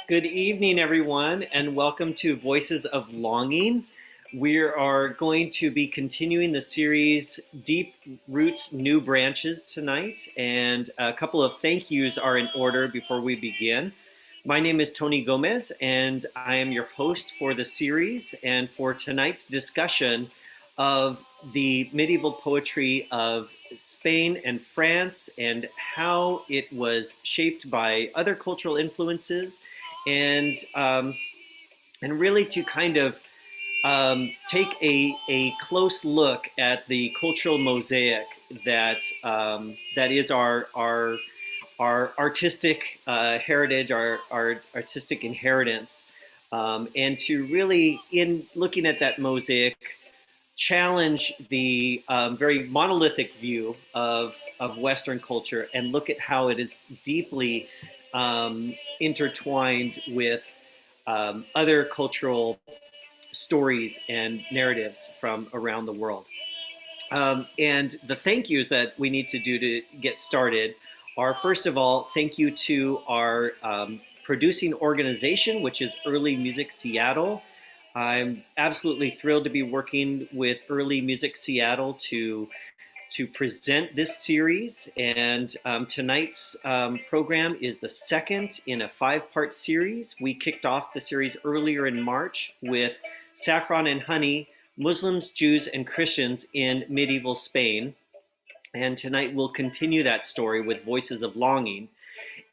Good evening, everyone, and welcome to Voices of Longing. We are going to be continuing the series Deep Roots, New Branches tonight, and a couple of thank yous are in order before we begin. My name is Tony Gomez, and I am your host for the series and for tonight's discussion of the medieval poetry of Spain and France and how it was shaped by other cultural influences and really to kind of take a close look at the cultural mosaic that is our artistic heritage, our artistic inheritance, and to really, in looking at that mosaic, challenge the very monolithic view of Western culture and look at how it is deeply intertwined with other cultural stories and narratives from around the world. And the thank yous that we need to do to get started are, first of all, thank you to our producing organization, which is Early Music Seattle. I'm absolutely thrilled to be working with Early Music Seattle to present this series. And tonight's program is the second in a 5-part series. We kicked off the series earlier in March with Saffron Honey, Muslims, Jews, and Christians in Medieval Spain. And tonight we'll continue that story with Voices of Longing.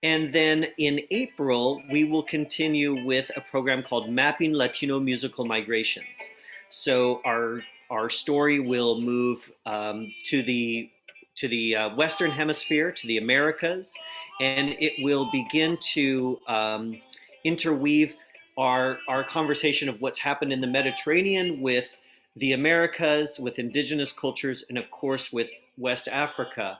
And then in April, we will continue with a program called Mapping Latino Musical Migrations. So our story will move to the Western Hemisphere, to the Americas, and it will begin to interweave our conversation of what's happened in the Mediterranean with the Americas, with indigenous cultures, and of course with West Africa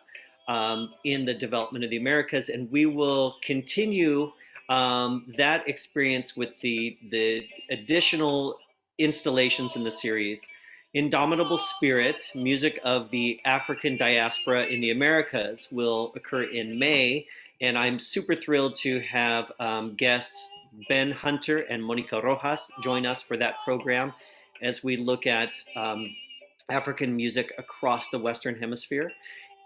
in the development of the Americas. And we will continue that experience with the additional installations in the series. Indomitable Spirit, music of the African diaspora in the Americas, will occur in May. And I'm super thrilled to have guests Ben Hunter and Monica Rojas join us for that program as we look at African music across the Western Hemisphere.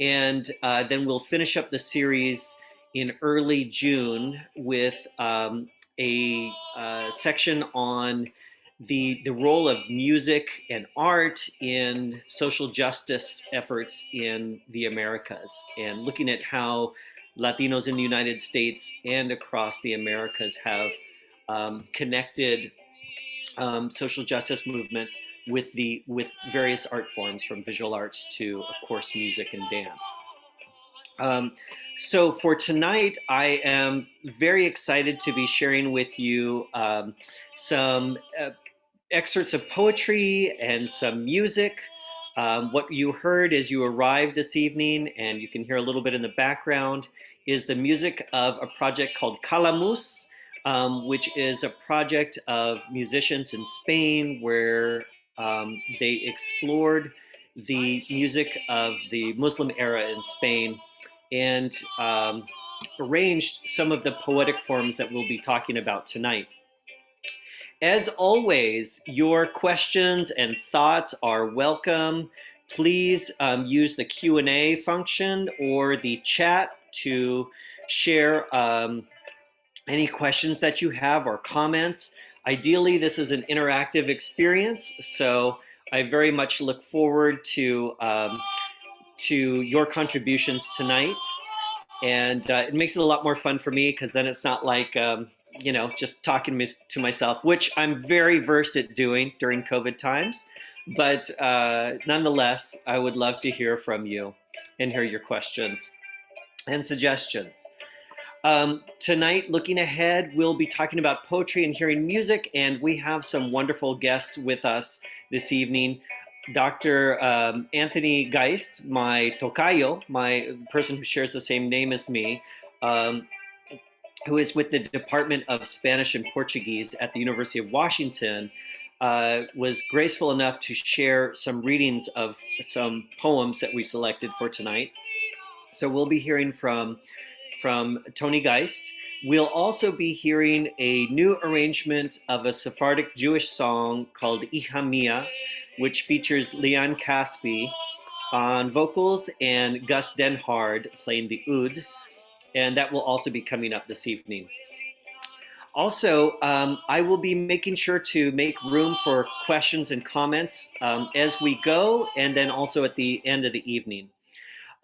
And then we'll finish up the series in early June with a section on the role of music and art in social justice efforts in the Americas, and looking at how Latinos in the United States and across the Americas have connected social justice movements with various art forms, from visual arts to, of course, music and dance. So for tonight, I am very excited to be sharing with you some excerpts of poetry and some music. What you heard as you arrived this evening, and you can hear a little bit in the background, is the music of a project called Calamus, which is a project of musicians in Spain where they explored the music of the Muslim era in Spain and arranged some of the poetic forms that we'll be talking about tonight. As always, your questions and thoughts are welcome. Please use the Q&A function or the chat to share any questions that you have or comments. Ideally, this is an interactive experience, so I very much look forward to your contributions tonight. And it makes it a lot more fun for me, because then it's not like just talking to myself, which I'm very versed at doing during COVID times. But nonetheless, I would love to hear from you and hear your questions and suggestions. Tonight, looking ahead, we'll be talking about poetry and hearing music, and we have some wonderful guests with us this evening. Dr. Anthony Geist, my tocayo, my person who shares the same name as me, who is with the Department of Spanish and Portuguese at the University of Washington, was graceful enough to share some readings of some poems that we selected for tonight. So we'll be hearing from from Tony Geist. We'll also be hearing a new arrangement of a Sephardic Jewish song called Icha Mia, which features Lian Caspi on vocals and Gus Denhard playing the oud, and that will also be coming up this evening. Also, I will be making sure to make room for questions and comments as we go, and then also at the end of the evening.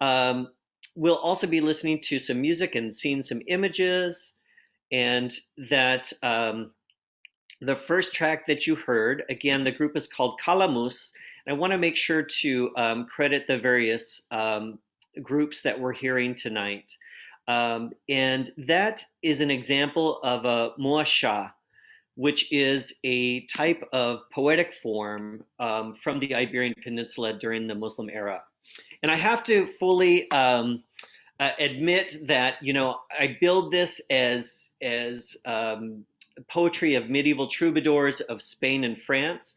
Um, we'll also be listening to some music and seeing some images, and that the first track that you heard, again, the group is called Calamus. I want to make sure to credit the various groups that we're hearing tonight. And that is an example of a muasha, which is a type of poetic form from the Iberian Peninsula during the Muslim era. And I have to fully admit that, you know, I build this as poetry of medieval troubadours of Spain and France,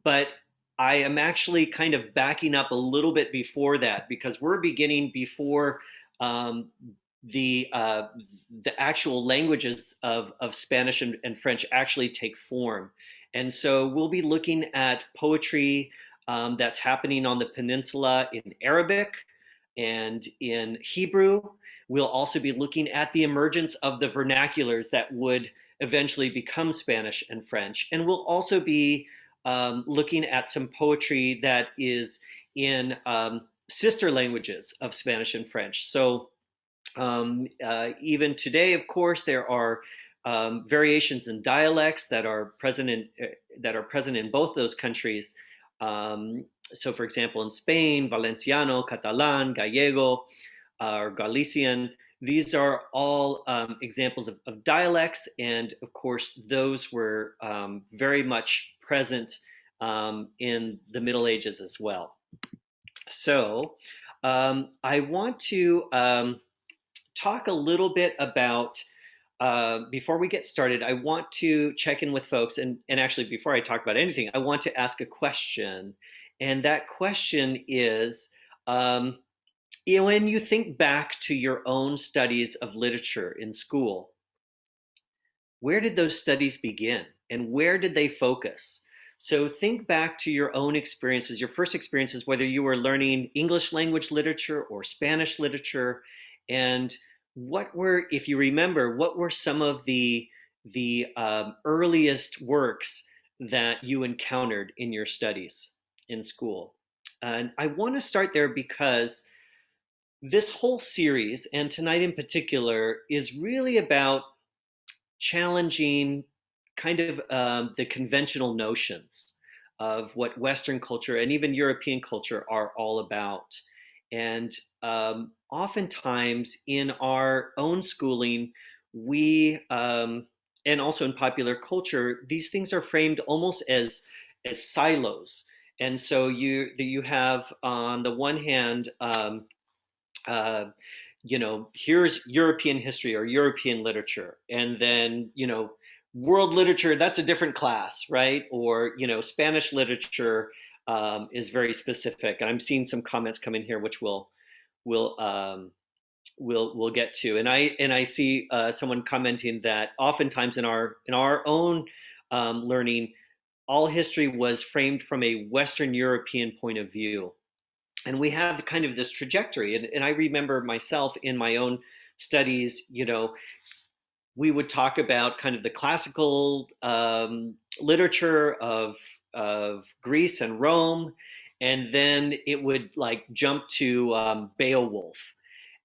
but I am actually kind of backing up a little bit before that, because we're beginning before um, the actual languages of Spanish and French actually take form. And so we'll be looking at poetry that's happening on the peninsula in Arabic and in Hebrew. We'll also be looking at the emergence of the vernaculars that would eventually become Spanish and French. And we'll also be looking at some poetry that is in sister languages of Spanish and French. So even today, of course, there are variations in dialects that are present in both those countries. So, for example, in Spain, Valenciano, Catalan, Gallego, or Galician. These are all examples of dialects, and of course, those were very much present in the Middle Ages as well. So, I want to talk a little bit about, before we get started, I want to check in with folks. And actually, before I talk about anything, I want to ask a question. And that question is, you know, when you think back to your own studies of literature in school, where did those studies begin and where did they focus? So think back to your own experiences, your first experiences, whether you were learning English language literature or Spanish literature, and what were, if you remember, what were some of the earliest works that you encountered in your studies in school? And I want to start there because this whole series, and tonight in particular, is really about challenging kind of the conventional notions of what Western culture and even European culture are all about. And oftentimes in our own schooling, we, and also in popular culture, these things are framed almost as silos. And so you have on the one hand, uh, you know, here's European history or European literature, and then, you know, world literature, that's a different class, right? Or, you know, Spanish literature is very specific. And I'm seeing some comments come in here, which we'll we'll get to. And I see someone commenting that oftentimes in our own learning, all history was framed from a Western European point of view. And we have kind of this trajectory. And I remember myself in my own studies, you know, we would talk about kind of the classical literature of Greece and Rome, and then it would like jump to Beowulf,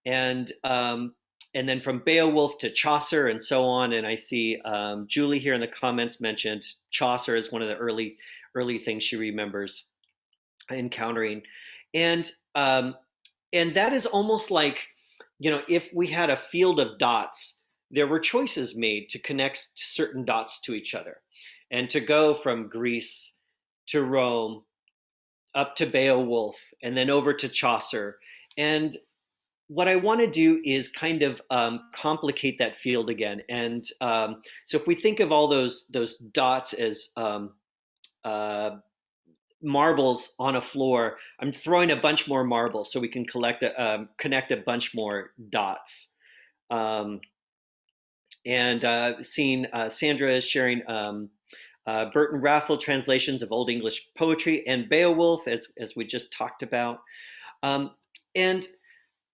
and and then from Beowulf to Chaucer and so on. And I see Julie here in the comments mentioned Chaucer as one of the early things she remembers encountering, and um, and that is almost like, you know, if we had a field of dots, there were choices made to connect certain dots to each other, and to go from Greece to Rome up to Beowulf and then over to Chaucer. And what I want to do is kind of complicate that field again. And so if we think of all those dots as uh, marbles on a floor, I'm throwing a bunch more marbles so we can connect a bunch more dots. Um, and seen Sandra sharing Burton Raffle translations of Old English poetry and Beowulf, as we just talked about. Um, and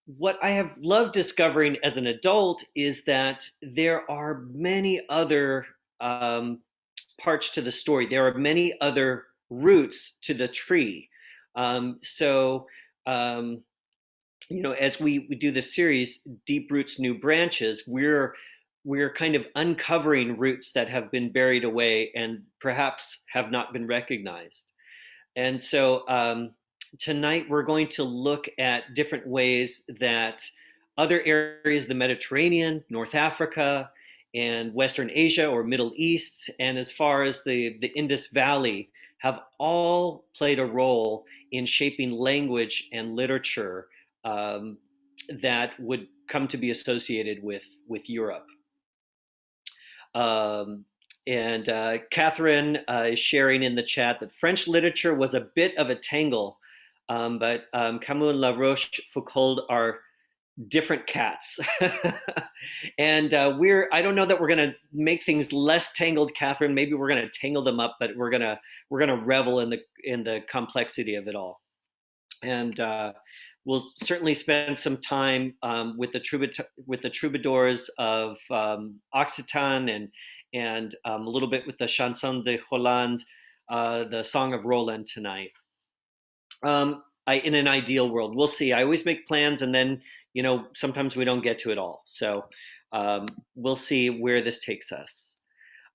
what I have loved discovering as an adult is that there are many other parts to the story. There are many other roots to the tree. So, um, as we do this series, Deep Roots, New Branches, we're kind of uncovering roots that have been buried away and perhaps have not been recognized. And so tonight we're going to look at different ways that other areas of the Mediterranean, North Africa, and Western Asia or Middle East, and as far as the Indus Valley, have all played a role in shaping language and literature um, that would come to be associated with Europe. Um, and Catherine is sharing in the chat that French literature was a bit of a tangle, but Camus and La Rochefoucauld are different cats. And I don't know that we're going to make things less tangled, Catherine. Maybe we're going to tangle them up, but we're going to revel in the complexity of it all. And we'll certainly spend some time with the troubadours of Occitan and a little bit with the Chanson de Hollande, the Song of Roland tonight. In an ideal world, we'll see. I always make plans, and then sometimes we don't get to it all. So we'll see where this takes us.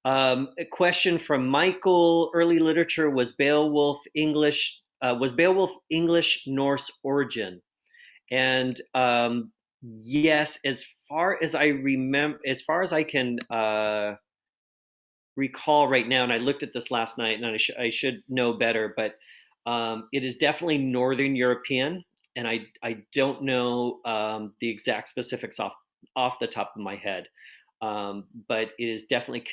A question from Michael: Early literature was Beowulf English? Was Beowulf English Norse origin? And yes, as far as I remember, as far as I can recall right now, and I looked at this last night, and I should know better, but it is definitely Northern European, and I don't know the exact specifics off the top of my head, but it is definitely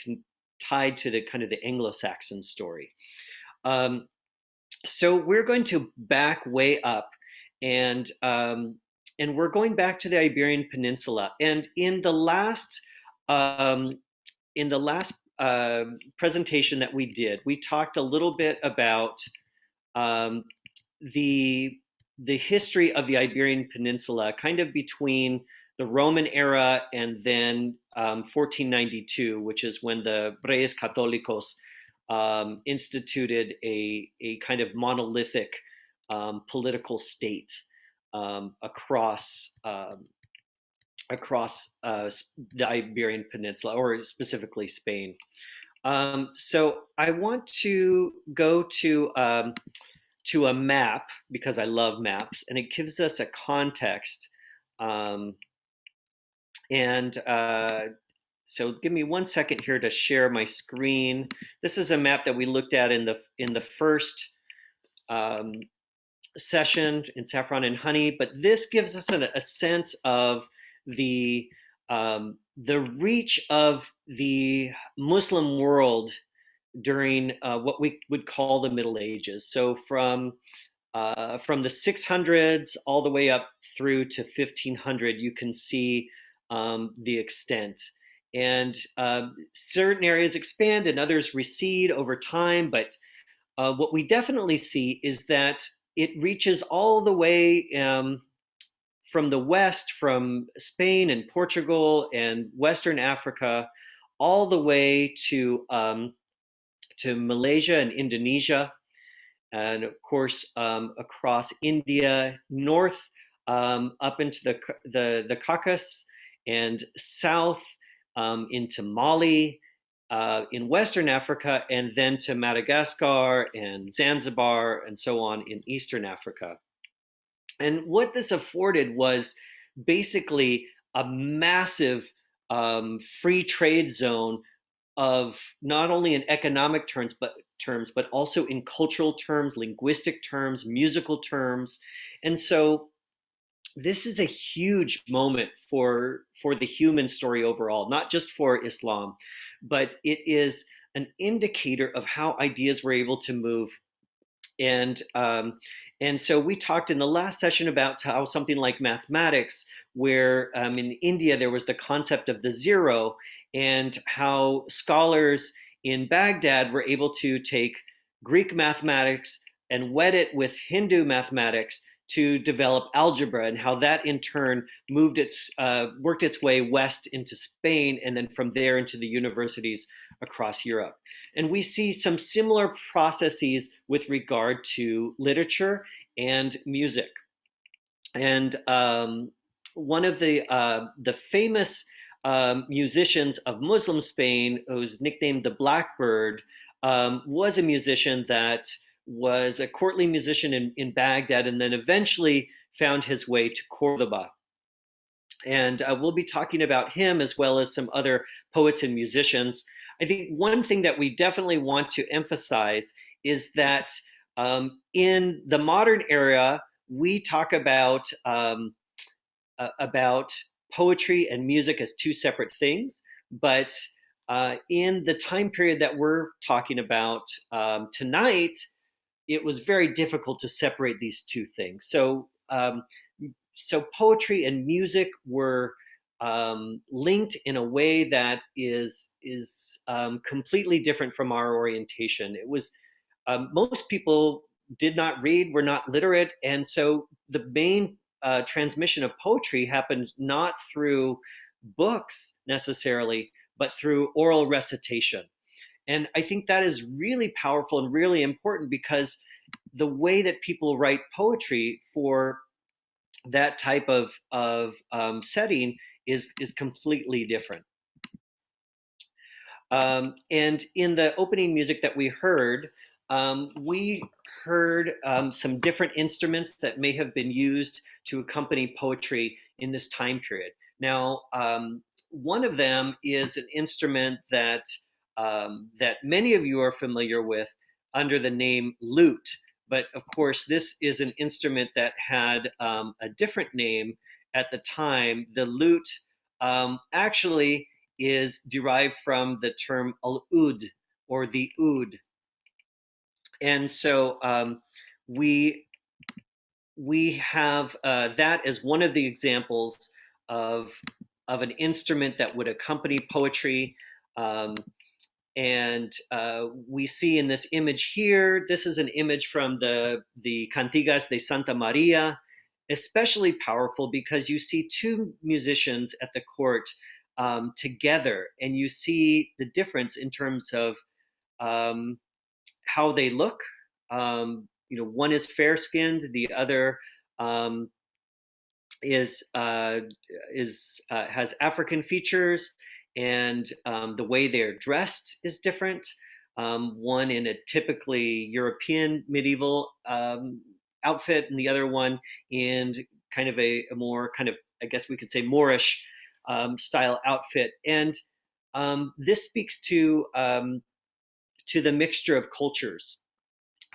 tied to the kind of the Anglo-Saxon story. So we're going to back way up, and we're going back to the Iberian Peninsula. And in the last presentation that we did, we talked a little bit about the history of the Iberian Peninsula, kind of between the Roman era and then 1492, which is when the Reyes Católicos instituted a kind of monolithic political state across the Iberian Peninsula, or specifically Spain. So I want to go to a map because I love maps, and it gives us a context. So give me 1 second here to share my screen. This is a map that we looked at in the first session in Saffron and Honey, but this gives us a sense of the reach of the Muslim world during what we would call the Middle Ages. So from the 600s all the way up through to 1500, you can see the extent. And certain areas expand and others recede over time, but what we definitely see is that it reaches all the way from the west, from Spain and Portugal and Western Africa, all the way to Malaysia and Indonesia, and of course across India, north up into the Caucasus, and south into Mali, in Western Africa, and then to Madagascar and Zanzibar and so on in Eastern Africa. And what this afforded was basically a massive free trade zone of not only in economic terms, but also in cultural terms, linguistic terms, musical terms. And so this is a huge moment for the human story overall, not just for Islam, but it is an indicator of how ideas were able to move. And And so we talked in the last session about how something like mathematics, where in India there was the concept of the zero, and how scholars in Baghdad were able to take Greek mathematics and wed it with Hindu mathematics to develop algebra, and how that in turn worked its way west into Spain, and then from there into the universities across Europe. And we see some similar processes with regard to literature and music. And one of the famous musicians of Muslim Spain, who's nicknamed the Blackbird, was a musician that was a courtly musician in Baghdad, and then eventually found his way to Cordoba. And we'll be talking about him as well as some other poets and musicians. I think one thing that we definitely want to emphasize is that in the modern era, we talk about poetry and music as two separate things, but in the time period that we're talking about tonight, it was very difficult to separate these two things. So poetry and music were linked in a way that is completely different from our orientation. It was most people did not read, were not literate, and so the main transmission of poetry happened not through books necessarily, but through oral recitation. And I think that is really powerful and really important, because the way that people write poetry for that type of setting is completely different. And in the opening music that we heard some different instruments that may have been used to accompany poetry in this time period. Now, one of them is an instrument that many of you are familiar with under the name lute. But of course, this is an instrument that had a different name at the time. The lute actually is derived from the term al-ud, or the oud. And so we have that as one of the examples of an instrument that would accompany poetry. And we see in this image here, this is an image from the Cantigas de Santa Maria, especially powerful because you see two musicians at the court together, and you see the difference in terms of how they look. One is fair-skinned, the other has African features, and the way they're dressed is different. One in a typically European medieval outfit, and the other one in kind of a more kind of, I guess we could say, Moorish style outfit. And this speaks to the mixture of cultures.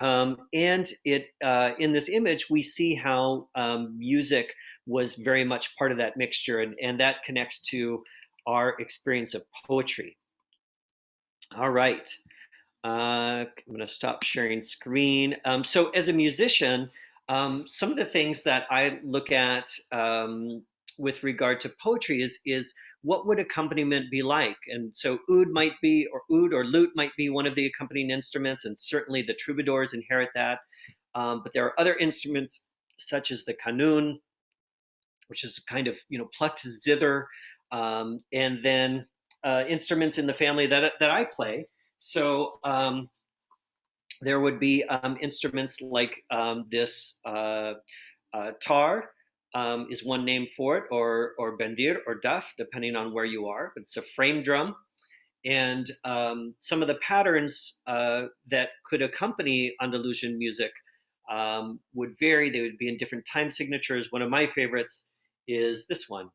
And it in this image, we see how music was very much part of that mixture, and that connects to our experience of poetry. All right, I'm going to stop sharing screen. So as a musician, some of the things that I look at with regard to poetry is what would accompaniment be like? And so oud or lute might be one of the accompanying instruments, and certainly the troubadours inherit that. But there are other instruments such as the kanun, which is kind of plucked zither, and then instruments in the family that I play. So there would be instruments like this tar. Is one name for it, or bendir, or daf, depending on where you are. But it's a frame drum, and some of the patterns that could accompany Andalusian music would vary. They would be in different time signatures. One of my favorites is this one.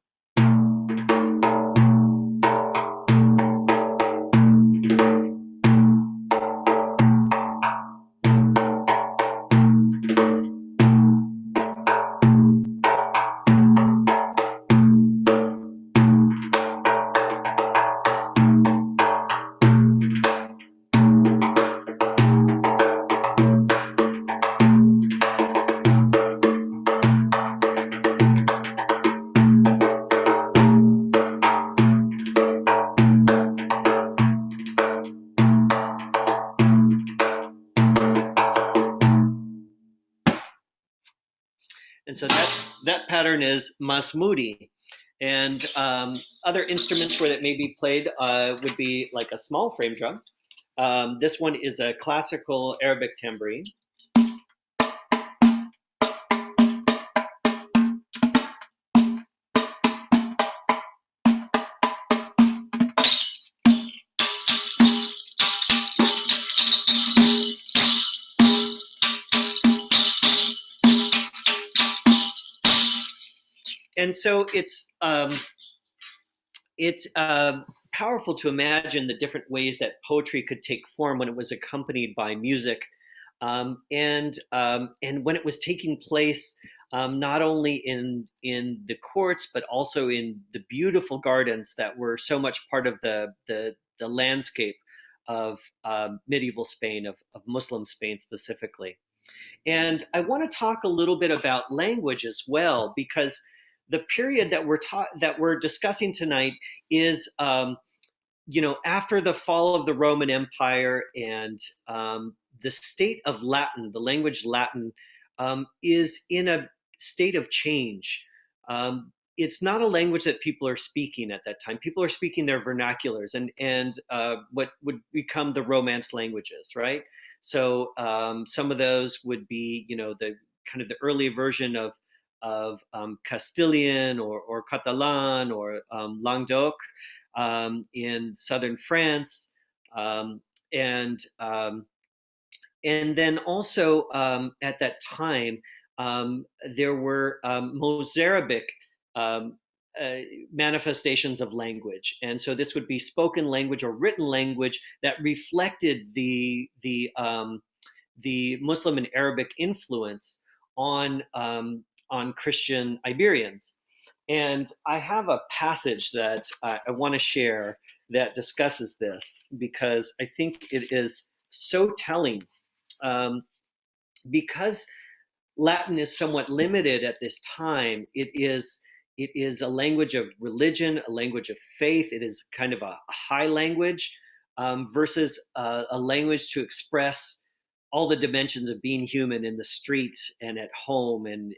that pattern is masmudi. And other instruments where it may be played would be like a small frame drum. This one is a classical Arabic tambourine. And so it's powerful to imagine the different ways that poetry could take form when it was accompanied by music, and when it was taking place not only in the courts but also in the beautiful gardens that were so much part of the landscape of medieval Spain, of Muslim Spain specifically. And I want to talk a little bit about language as well, because the period that we're discussing tonight is, after the fall of the Roman Empire, and the state of Latin, the language Latin, is in a state of change. It's not a language that people are speaking at that time. People are speaking their vernaculars and what would become the Romance languages, right? So some of those would be, the kind of the early version of Castilian or Catalan or Languedoc in southern France, and then also at that time there were Mozarabic um, uh, manifestations of language, and so this would be spoken language or written language that reflected the Muslim and Arabic influence on Christian Iberians. And I have a passage that I want to share that discusses this, because I think it is so telling. Um, because Latin is somewhat limited at this time, it is a language of religion, a language of faith. It is kind of a high language, versus a language to express all the dimensions of being human in the street and at home and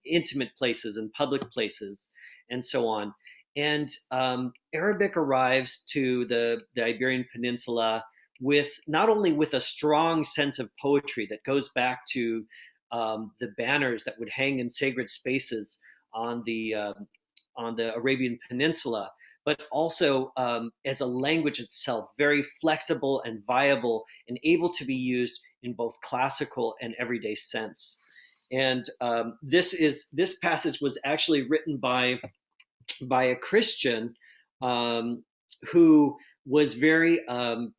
intimate places and public places and so on. And Arabic arrives to the Iberian Peninsula with not only with a strong sense of poetry that goes back to the banners that would hang in sacred spaces on the Arabian Peninsula, but also as a language itself, very flexible and viable and able to be used in both classical and everyday sense. And this passage was actually written by a Christian who was very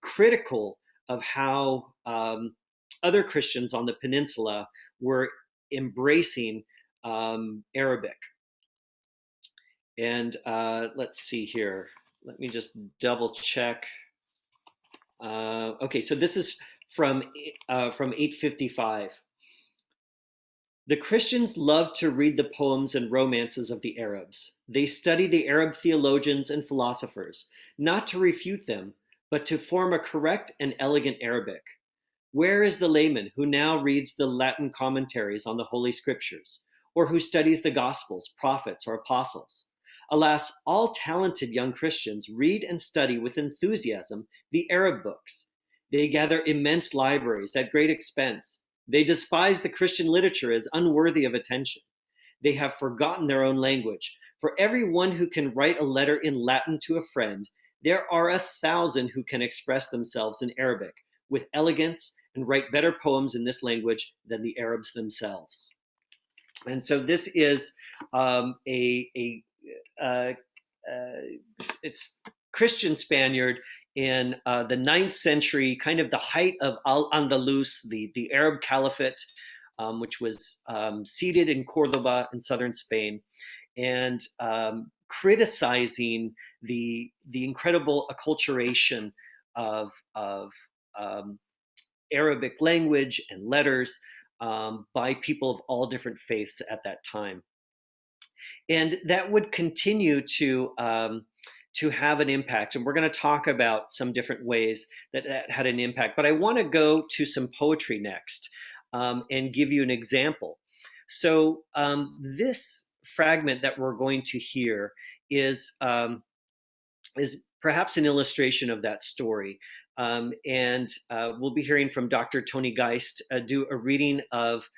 critical of how other Christians on the peninsula were embracing Arabic. And let's see here. Let me just double check. Okay, so this is from 855. The Christians love to read the poems and romances of the Arabs. They study the Arab theologians and philosophers, not to refute them, but to form a correct and elegant Arabic. Where is the layman who now reads the Latin commentaries on the Holy Scriptures, or who studies the Gospels, prophets, or apostles? Alas, all talented young Christians read and study with enthusiasm the Arab books. They gather immense libraries at great expense. They despise the Christian literature as unworthy of attention. They have forgotten their own language. For every one who can write a letter in Latin to a friend, there are 1,000 who can express themselves in Arabic with elegance and write better poems in this language than the Arabs themselves. And so this is a Christian Spaniard in the 9th century, kind of the height of Al-Andalus, the Arab Caliphate, which was seated in Cordoba in southern Spain, and criticizing the incredible acculturation of Arabic language and letters by people of all different faiths at that time. And that would continue to have an impact. And we're going to talk about some different ways that had an impact. But I want to go to some poetry next, and give you an example. So this fragment that we're going to hear is perhaps an illustration of that story. And we'll be hearing from Dr. Tony Geist do a reading of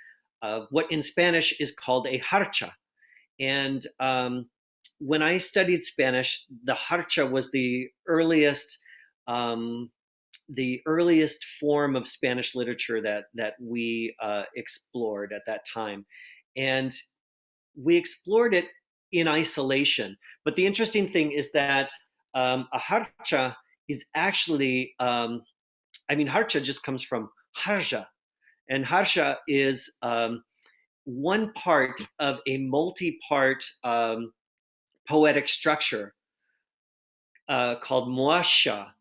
what in Spanish is called a harcha. And when I studied Spanish, the harcha was the earliest form of Spanish literature that we explored at that time, and we explored it in isolation. But the interesting thing is that a harcha is actually, harcha just comes from harja, and harja is one part of a multi-part poetic structure called muasha.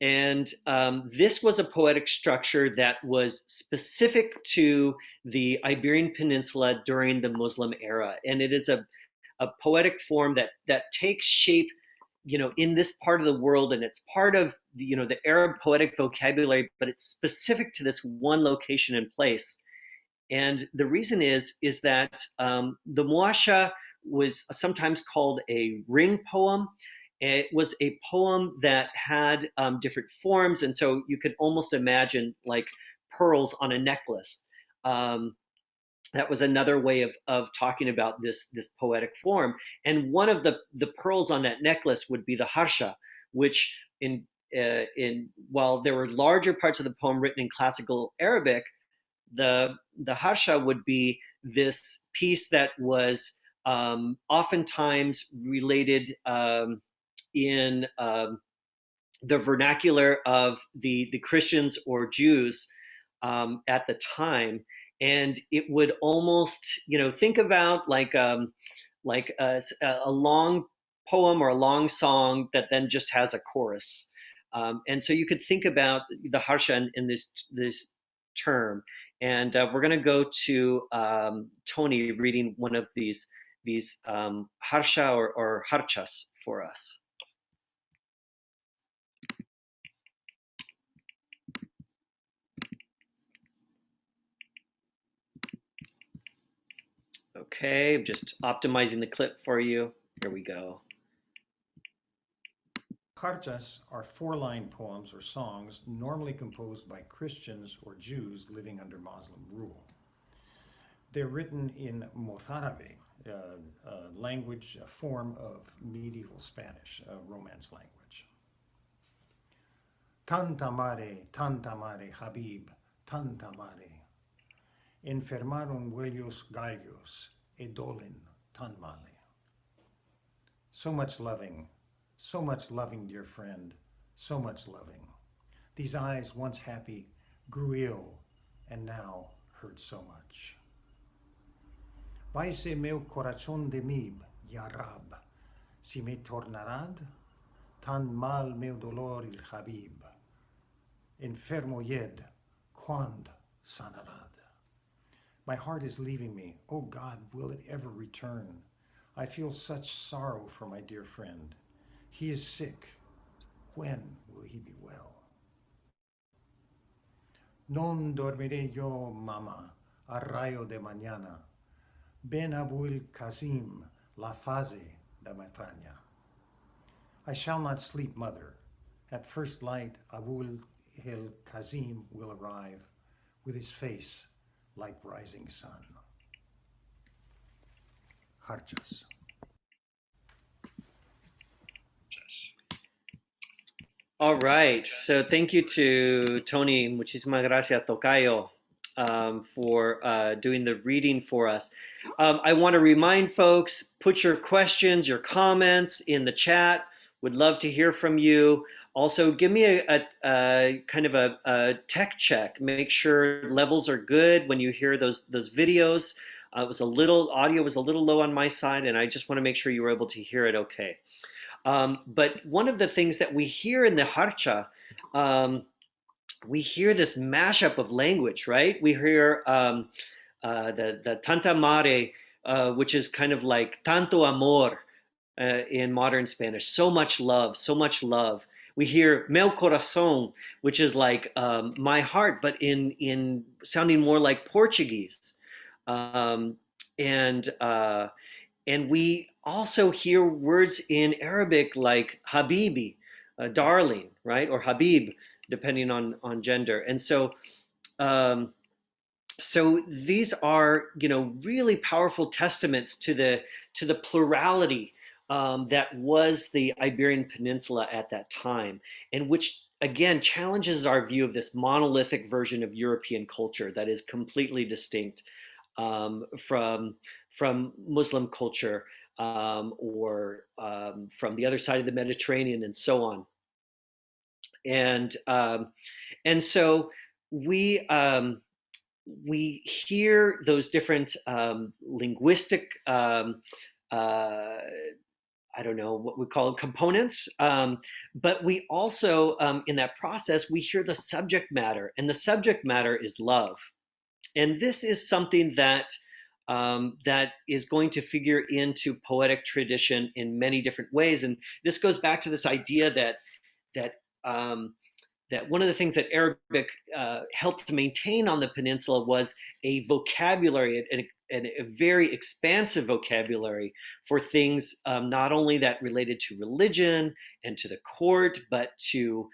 And this was a poetic structure that was specific to the Iberian Peninsula during the Muslim era. And it is a poetic form that takes shape, in this part of the world, and it's part of the Arab poetic vocabulary, but it's specific to this one location and place. And the reason is that the muasha was sometimes called a ring poem. It was a poem that had different forms, and so you could almost imagine like pearls on a necklace. That was another way of talking about this poetic form. And one of the pearls on that necklace would be the harsha, which while there were larger parts of the poem written in classical Arabic, the harsha would be this piece that was oftentimes related in the vernacular of the Christians or Jews at the time. And it would almost, think about like a long poem or a long song that then just has a chorus. And so you could think about the harsha in this term. And we're going to go to Tony reading one of these harsha or harchas for us. Okay, I'm just optimizing the clip for you. Here we go. Harchas are four-line poems or songs normally composed by Christians or Jews living under Muslim rule. They're written in Mozárabe, a form of medieval Spanish, a Romance language. Tanta mare, Habib, tanta mare. Enfermaron huellos gallos, e dolen tan male. So much loving, dear friend, so much loving. These eyes, once happy, grew ill, and now hurt so much. Vaise meu corazón de mib, ya Rab, si me tornarad, tan mal meu dolor il Habib. Enfermo yed, quand sanarad. My heart is leaving me. Oh God, will it ever return? I feel such sorrow for my dear friend. He is sick. When will he be well? Non dormiré yo, mama, a rayo de mañana. Ben Abul Kazim, la fase de matraña. I shall not sleep, mother. At first light, Abul el Kazim will arrive with his face like rising sun. Harchas. All right, so thank you to Tony, muchísimas gracias, Tocayo, for doing the reading for us. I want to remind folks, put your questions, your comments in the chat. Would love to hear from you. Also, give me a kind of a tech check. Make sure levels are good when you hear those videos. Audio was a little low on my side, and I just want to make sure you were able to hear it okay. But one of the things that we hear in the harcha, we hear this mashup of language, right? We hear the tanta mare, which is kind of like tanto amor in modern Spanish. So much love, so much love. We hear meu corazón, which is like my heart, but in sounding more like Portuguese. And And we also hear words in Arabic like habibi, darling, right? Or habib, depending on gender. And um, so these are, really powerful testaments to the plurality that was the Iberian Peninsula at that time, and which again challenges our view of this monolithic version of European culture that is completely distinct from Muslim culture or from the other side of the Mediterranean and so on. And so we we hear those different linguistic, uh, I don't know what we call it, components, but we also, in that process, we hear the subject matter, and the subject matter is love. And this is something that is going to figure into poetic tradition in many different ways. And this goes back to this idea that um, that one of the things that Arabic helped to maintain on the peninsula was a vocabulary and a very expansive vocabulary for things not only that related to religion and to the court, but to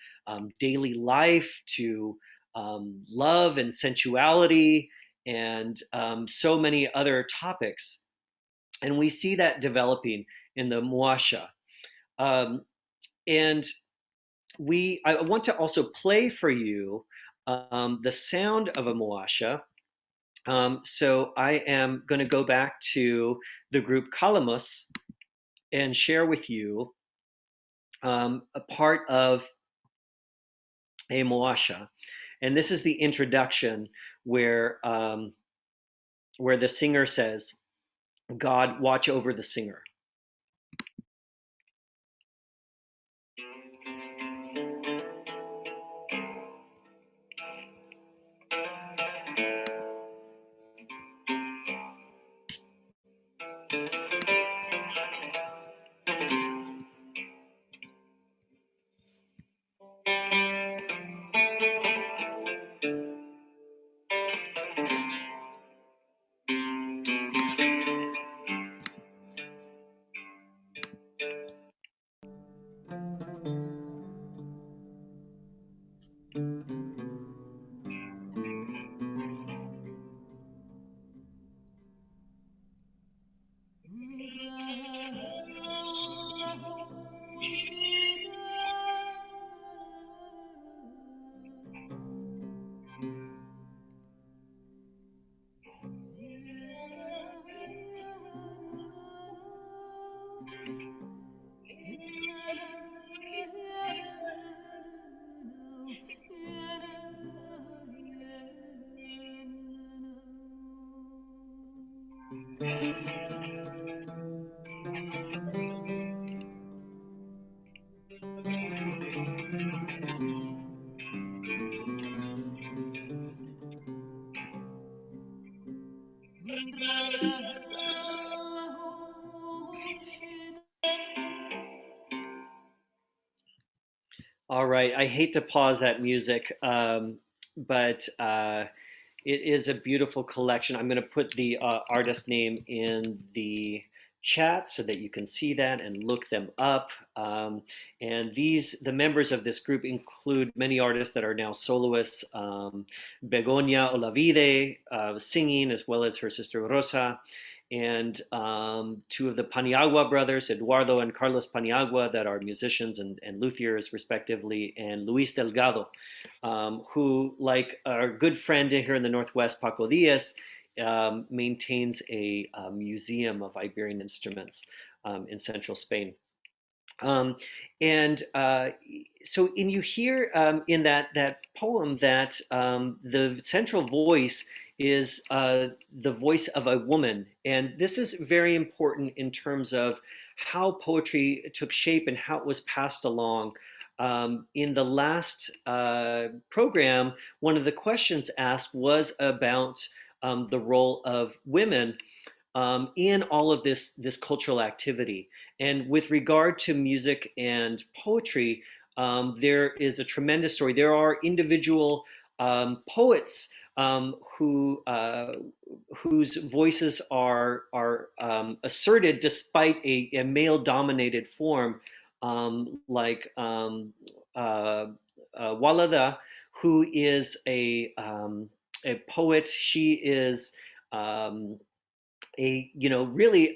daily life, to love and sensuality, and so many other topics. And we see that developing in the Muasha. Um, and I want to also play for you the sound of a muasha. So I am going to go back to the group Calamus and share with you a part of a muasha, and this is the introduction where the singer says, "God, watch over the singer." All right, I hate to pause that music, but it is a beautiful collection. I'm going to put the artist name in the chat so that you can see that and look them up. And the members of this group include many artists that are now soloists. Begonia Olavide singing, as well as her sister Rosa, and two of the Paniagua brothers, Eduardo and Carlos Paniagua, that are musicians and luthiers respectively, and Luis Delgado, who, like our good friend here in the Northwest, Paco Diaz, maintains a museum of Iberian instruments in central Spain. Um, and so, and you hear in that poem that the central voice is the voice of a woman, and this is very important in terms of how poetry took shape and how it was passed along. In the last program, one of the questions asked was about the role of women in all of this cultural activity. And with regard to music and poetry, there is a tremendous story. There are individual poets who whose voices are asserted despite a male-dominated form, like Walada, who is a poet. She is um, a really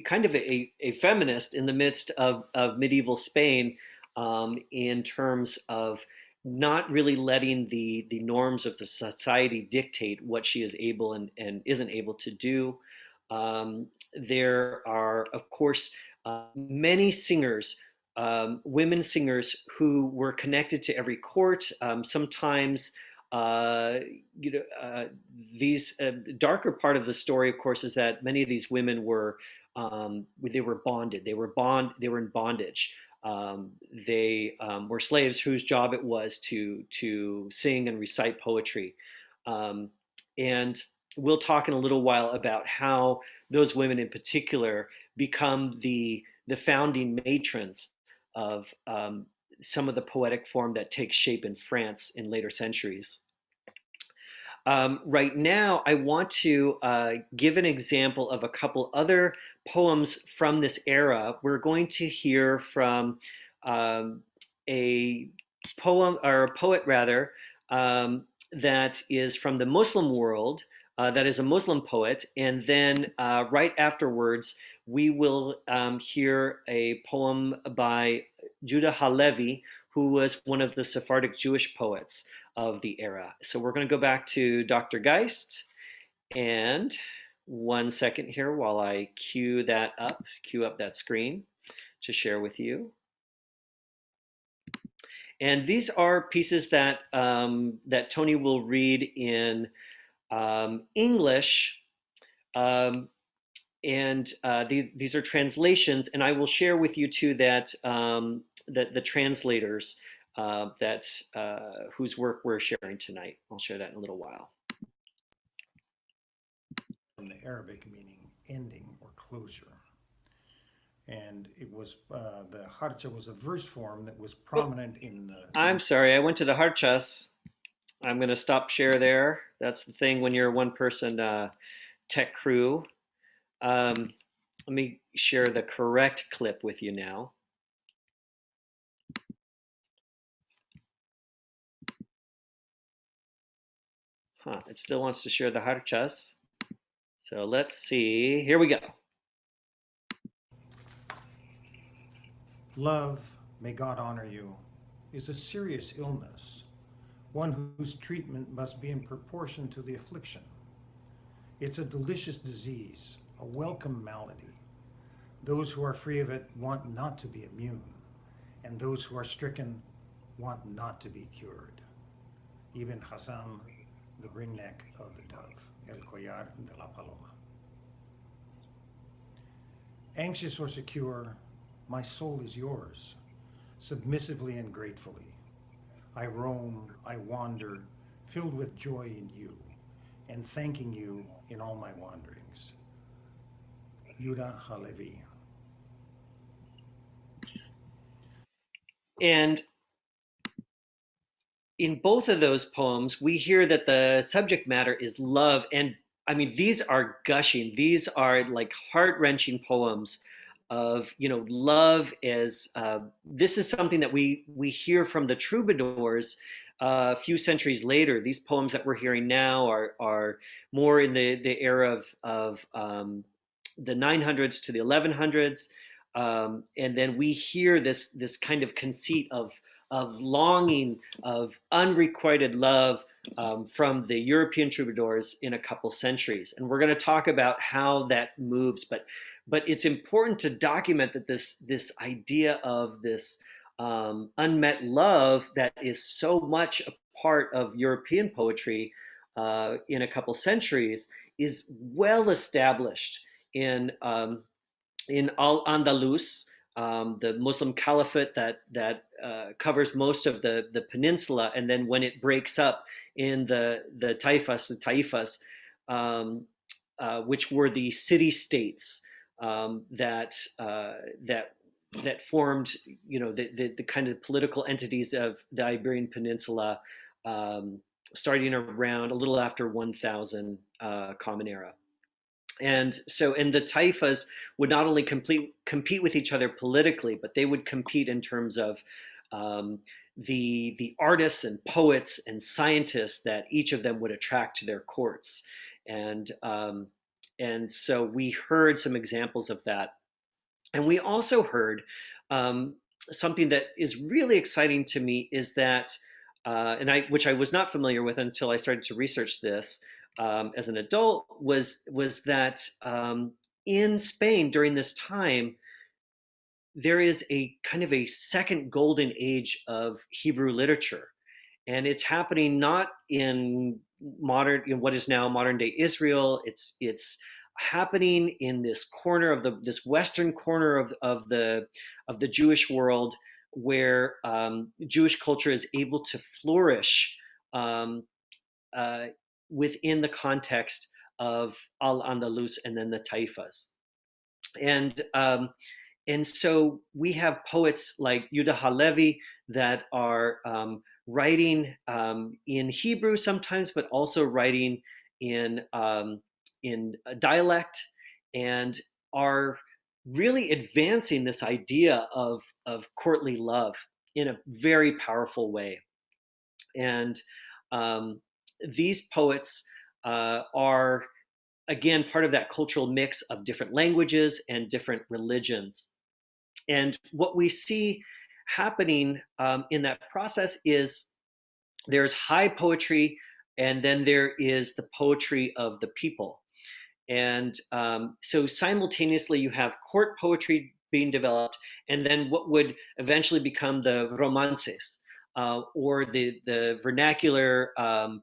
kind of a feminist in the midst of medieval Spain, in terms of not really letting the norms of the society dictate what she is able and isn't able to do. There are, of course, many singers, women singers who were connected to every court. Sometimes, uh, you know, these darker part of the story, of course, is that many of these women were they were bonded. They were in bondage. They were slaves whose job it was to sing and recite poetry. Um, and we'll talk in a little while about how those women in particular become the founding matrons of some of the poetic form that takes shape in France in later centuries. Right now, I want to give an example of a couple other poems from this era. We're going to hear from um, a poem, or a poet rather, that is from the Muslim world, that is a Muslim poet. And then right afterwards, we will hear a poem by Judah Halevi, who was one of the Sephardic Jewish poets of the era. So we're going to go back to Dr. Geist, and one second here while I cue up that screen to share with you. And these are pieces that that Tony will read in English, um, and these are translations. And I will share with you too that that the translators that whose work we're sharing tonight. I'll share that in a little while. From the Arabic meaning ending or closure. And it was the harcha was a verse form that was prominent in the. I'm sorry, I went to the Harchas. I'm going to stop share there. That's the thing when you're a one person tech crew. Let me share the correct clip with you now. It still wants to share the Harchas. So let's see. Here we go. Love, may God honor you, is a serious illness, one whose treatment must be in proportion to the affliction. It's a delicious disease, a welcome malady. Those who are free of it want not to be immune, and those who are stricken want not to be cured. Ibn Hassam, the ringneck of the dove, El Collar de la Paloma. Anxious or secure, my soul is yours, submissively and gratefully. I roam, I wander, filled with joy in you, and thanking you in all my wanderings. Judah Halevi. And in both of those poems, we hear that the subject matter is love. And I mean, these are gushing, these are like heart-wrenching poems of, love. As this is something that we hear from the troubadours a few centuries later. These poems that we're hearing now are more in the era of the 900s to the 1100s. And then we hear this kind of conceit of longing, of unrequited love, from the European troubadours in a couple centuries. And we're going to talk about how that moves. But it's important to document that this idea of this unmet love that is so much a part of European poetry in a couple centuries is well established in Al-Andalus, the Muslim caliphate that covers most of the peninsula. And then when it breaks up in the Taifas, which were the city states that formed, the kind of political entities of the Iberian Peninsula, starting around a little after 1000 Common Era. And so, and the taifas would not only compete with each other politically, but they would compete in terms of um, the artists and poets and scientists that each of them would attract to their courts. And and so we heard some examples of that, and we also heard um, something that is really exciting to me is that, which I was not familiar with until I started to research this as an adult, was that in Spain during this time there is a kind of a second golden age of Hebrew literature, and it's happening not in modern, in what is now modern day Israel. It's happening in this corner of this western corner of the Jewish world, where Jewish culture is able to flourish um, uh, within the context of Al-Andalus and then the Taifas. And and so we have poets like Yuda Halevi that are writing in Hebrew sometimes, but also writing in a dialect, and are really advancing this idea of courtly love in a very powerful way. And um, these poets are, again, part of that cultural mix of different languages and different religions. And what we see happening in that process is there's high poetry, and then there is the poetry of the people. And so simultaneously, you have court poetry being developed, and then what would eventually become the romances, or the vernacular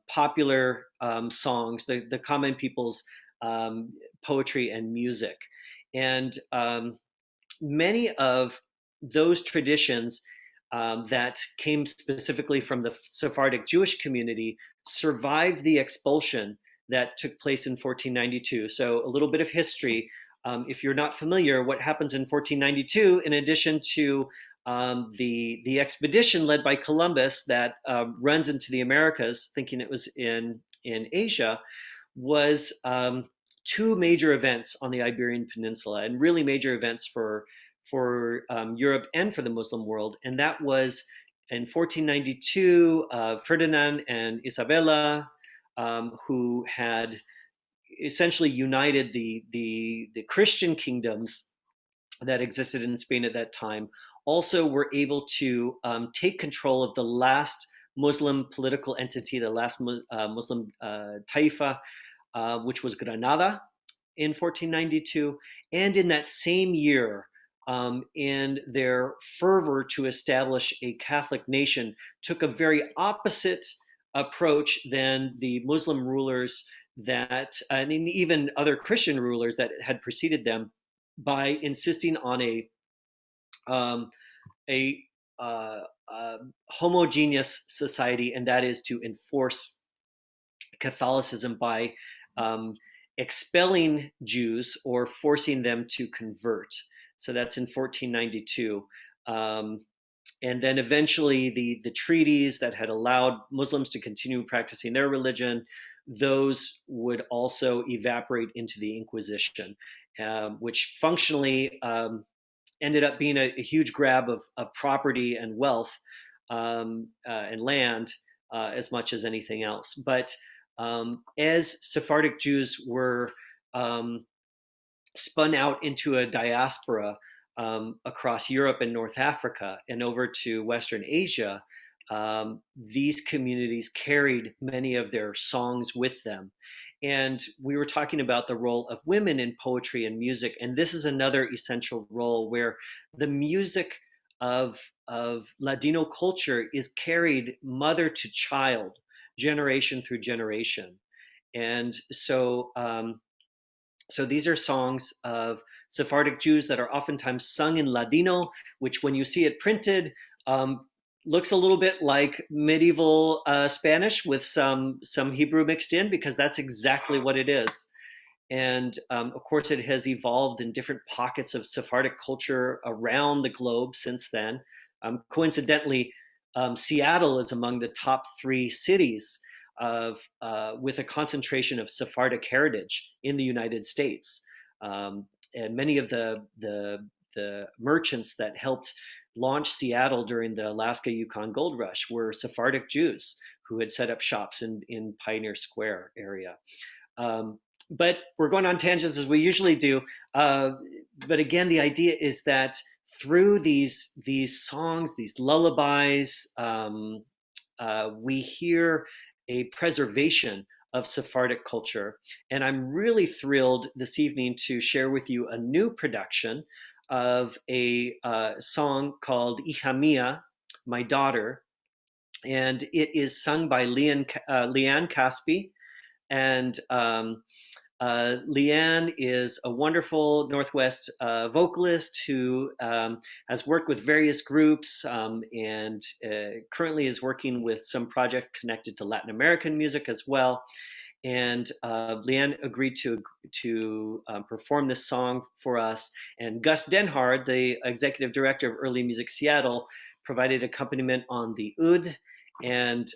popular songs, the common people's poetry and music. And many of those traditions that came specifically from the Sephardic Jewish community survived the expulsion that took place in 1492. So, a little bit of history. If you're not familiar, what happens in 1492, in addition to the expedition led by Columbus that runs into the Americas, thinking it was in Asia, was two major events on the Iberian Peninsula, and really major events for Europe and for the Muslim world. And that was in 1492, Ferdinand and Isabella, who had essentially united the Christian kingdoms that existed in Spain at that time, also were able to take control of the last Muslim political entity, the last Muslim taifa, which was Granada in 1492. And in that same year, in their fervor to establish a Catholic nation, took a very opposite approach than the Muslim rulers that, and even other Christian rulers that had preceded them, by insisting on um, a homogeneous society, and that is to enforce Catholicism by um, expelling Jews or forcing them to convert. So that's in 1492. And then eventually the treaties that had allowed Muslims to continue practicing their religion, those would also evaporate into the Inquisition, which functionally ended up being a huge grab of property and wealth and land, as much as anything else. But as Sephardic Jews were spun out into a diaspora across Europe and North Africa and over to Western Asia, these communities carried many of their songs with them. And we were talking about the role of women in poetry and music, and this is another essential role where the music of Ladino culture is carried mother to child, generation through generation. And so, so these are songs of Sephardic Jews that are oftentimes sung in Ladino, which, when you see it printed, looks a little bit like medieval Spanish with some Hebrew mixed in, because that's exactly what it is. And of course, it has evolved in different pockets of Sephardic culture around the globe since then. Coincidentally, Seattle is among the top 3 cities with a concentration of Sephardic heritage in the United States. And many of the merchants that helped launch Seattle during the Alaska Yukon Gold Rush were Sephardic Jews who had set up shops in Pioneer Square area. But we're going on tangents as we usually do. But again, the idea is that through these songs, these lullabies, we hear a preservation of Sephardic culture. And I'm really thrilled this evening to share with you a new production of a song called Ihamia, My Daughter. And it is sung by Leanne Caspi. And Leanne is a wonderful Northwest vocalist who has worked with various groups and currently is working with some project connected to Latin American music as well. And Leanne agreed to perform this song for us. And Gus Denhard, the executive director of Early Music Seattle, provided accompaniment on the oud, and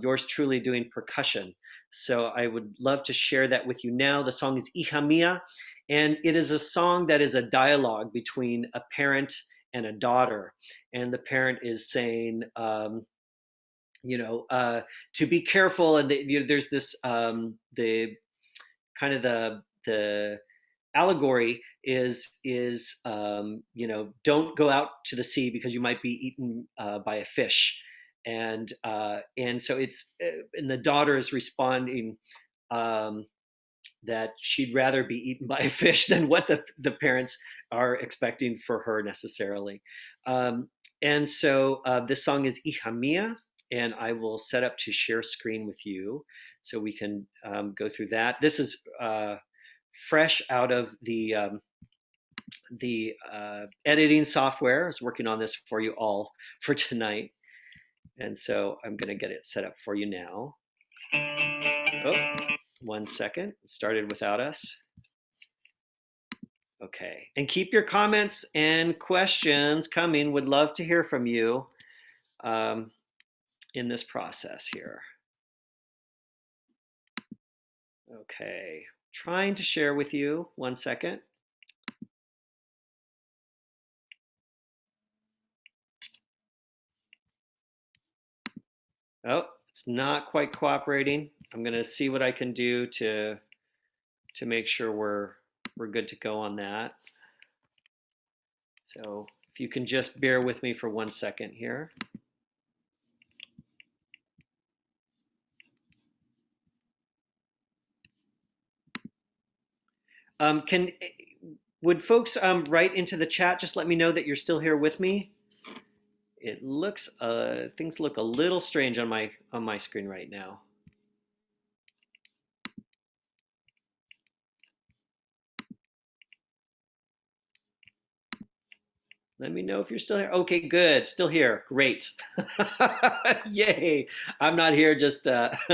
yours truly doing percussion. So I would love to share that with you now. The song is Ihamia, and it is a song that is a dialogue between a parent and a daughter. And the parent is saying, to be careful. And there's this, the kind of the allegory is don't go out to the sea because you might be eaten by a fish. And so it's and the daughter is responding that she'd rather be eaten by a fish than what the parents are expecting for her necessarily. And so this song is Ihamia, and I will set up to share screen with you so we can go through that. This is fresh out of the editing software. I was working on this for you all for tonight. And so I'm going to get it set up for you now. Oh, 1 second. It started without us. Okay. And keep your comments and questions coming. Would love to hear from you in this process here. Okay. Trying to share with you. 1 second. Oh, it's not quite cooperating. I'm going to see what I can do to make sure we're good to go on that. So if you can just bear with me for 1 second here. Would folks write into the chat? Just let me know that you're still here with me. It looks things look a little strange on my screen right now. Let me know if you're still here. Okay, good. Still here. Great. Yay. I'm not here just talking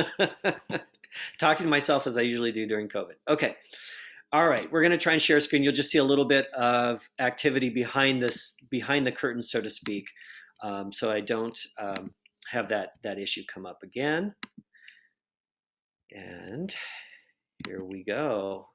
to myself as I usually do during COVID. Okay. All right. We're going to try and share a screen. You'll just see a little bit of activity behind the curtain, so to speak. So I don't have that issue come up again. And here we go.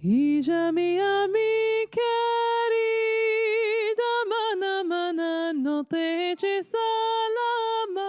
Hija minha mi querida, mana mana no te eches salama.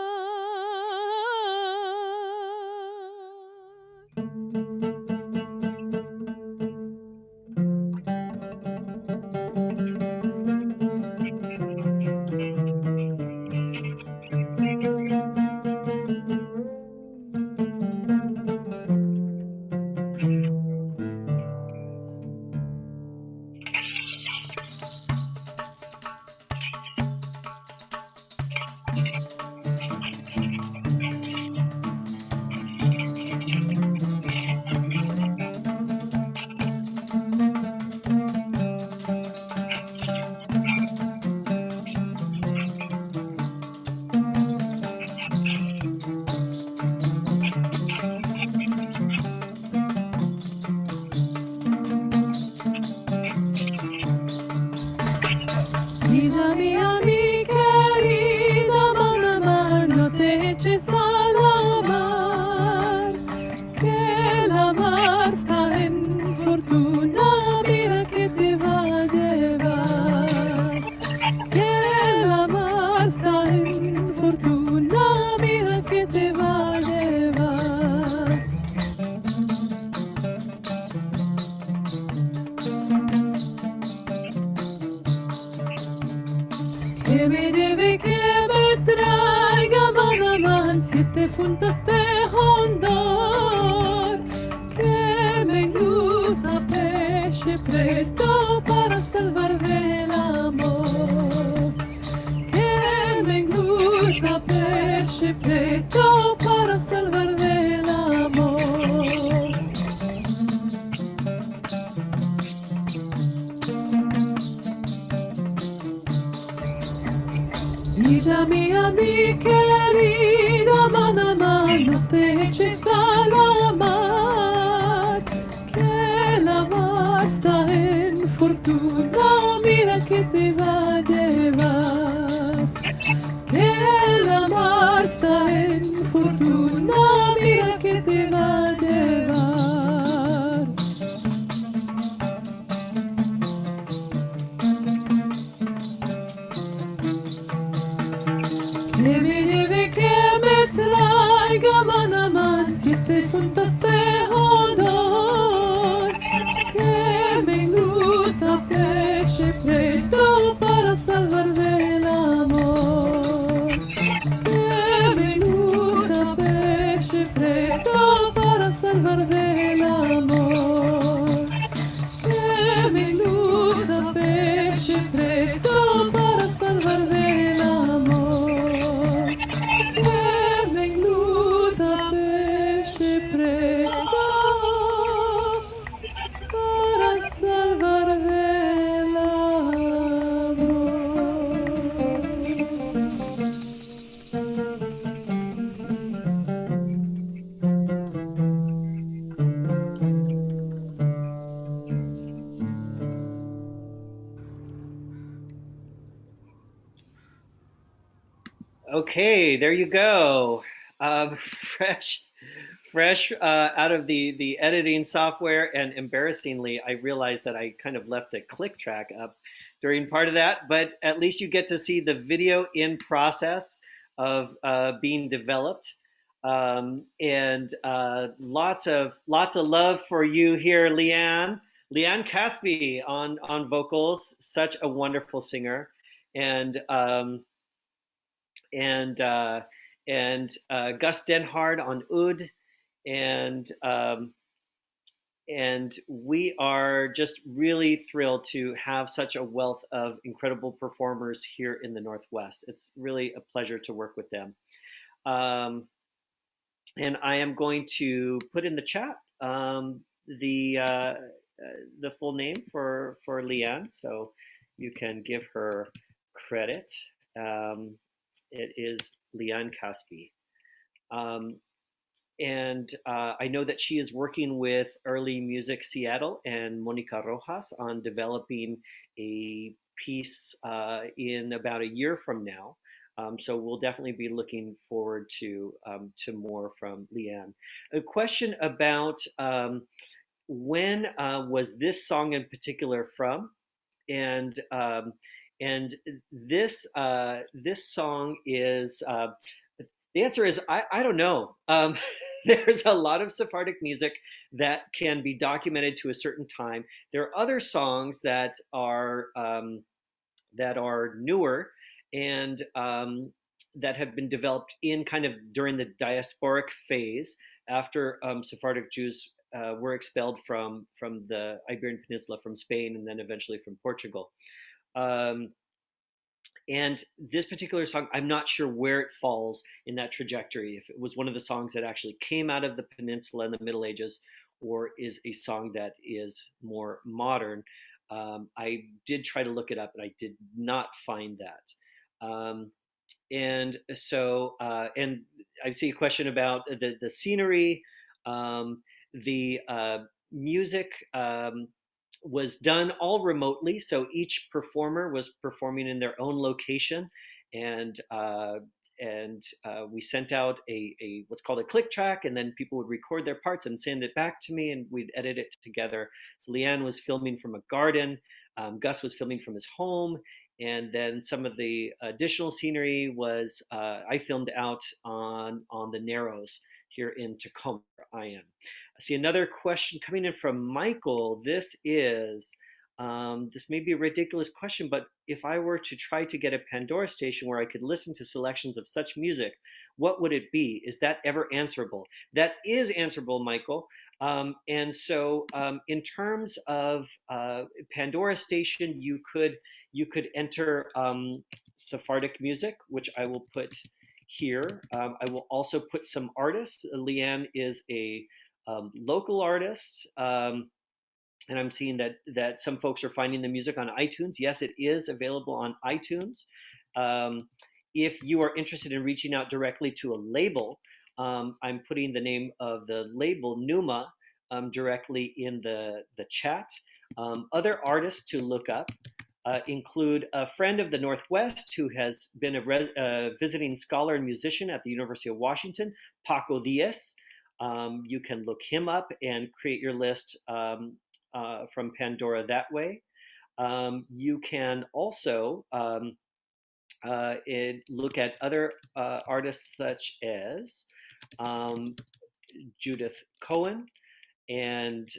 funtas de Hondor, que me engluta peche preto para salvar del amor, que me engluta peche preto para salvar del amor. Villa mía, mi querida Manamá, no te eches a la mar, que la mar está en fortuna, mira que te va a llevar. Que la mar está en fortuna, mira que te va a llevar. Que me lleve, que me traiga Manamán, 7 funtas de Hodor, que me engluta peche preto para salvar del amor, que me engluta peche preto para salvar del amor, que me engluta peche preto para salvar del amor, que me engluta peche preto para salvar del amor. Okay, there you go. Fresh, fresh out of the editing software, and embarrassingly, I realized that I kind of left a click track up during part of that. But at least you get to see the video in process of being developed, and lots of love for you here, Leanne. Leanne Caspi on vocals, such a wonderful singer, and. And Gus Denhard on oud, and and we are just really thrilled to have such a wealth of incredible performers here in the Northwest. It's really a pleasure to work with them. Um, and I am going to put in the chat the uh, uh, the full name for Leanne, so you can give her credit. Um, it is Leanne Caspi. Um, and I know that she is working with Early Music Seattle and Monica Rojas on developing a piece in about a year from now. So we'll definitely be looking forward to more from Leanne. A question about when was this song in particular from? And and this song is the answer is I don't know. There's a lot of Sephardic music that can be documented to a certain time. There are other songs that are newer and that have been developed in kind of during the diasporic phase after Sephardic Jews were expelled from the Iberian Peninsula, from Spain, and then eventually from Portugal. Um, and this particular song, I'm not sure where it falls in that trajectory. If it was one of the songs that actually came out of the peninsula in the Middle Ages, or is a song that is more modern. I did try to look it up, and I did not find that. And so, and I see a question about the scenery, the music. Was done all remotely, so each performer was performing in their own location, and we sent out a what's called a click track, and then people would record their parts and send it back to me, and we'd edit it together. So Leanne was filming from a garden, Gus was filming from his home, and then some of the additional scenery was I filmed out on the Narrows here in Tacoma, where I am. I see another question coming in from Michael. This is This may be a ridiculous question, but if I were to try to get a Pandora station where I could listen to selections of such music, what would it be? Is that ever answerable? That is answerable, Michael. And so, in terms of Pandora station, you could enter Sephardic music, which I will put here. I will also put some artists. Leanne is a local artist. And I'm seeing that some folks are finding the music on iTunes. Yes, it is available on iTunes. Um, if you are interested in reaching out directly to a label, I'm putting the name of the label Numa directly in the chat. Other artists to look up include a friend of the Northwest who has been a visiting scholar and musician at the University of Washington, Paco Diaz. You can look him up and create your list from Pandora that way. You can also look at other artists such as Judith Cohen and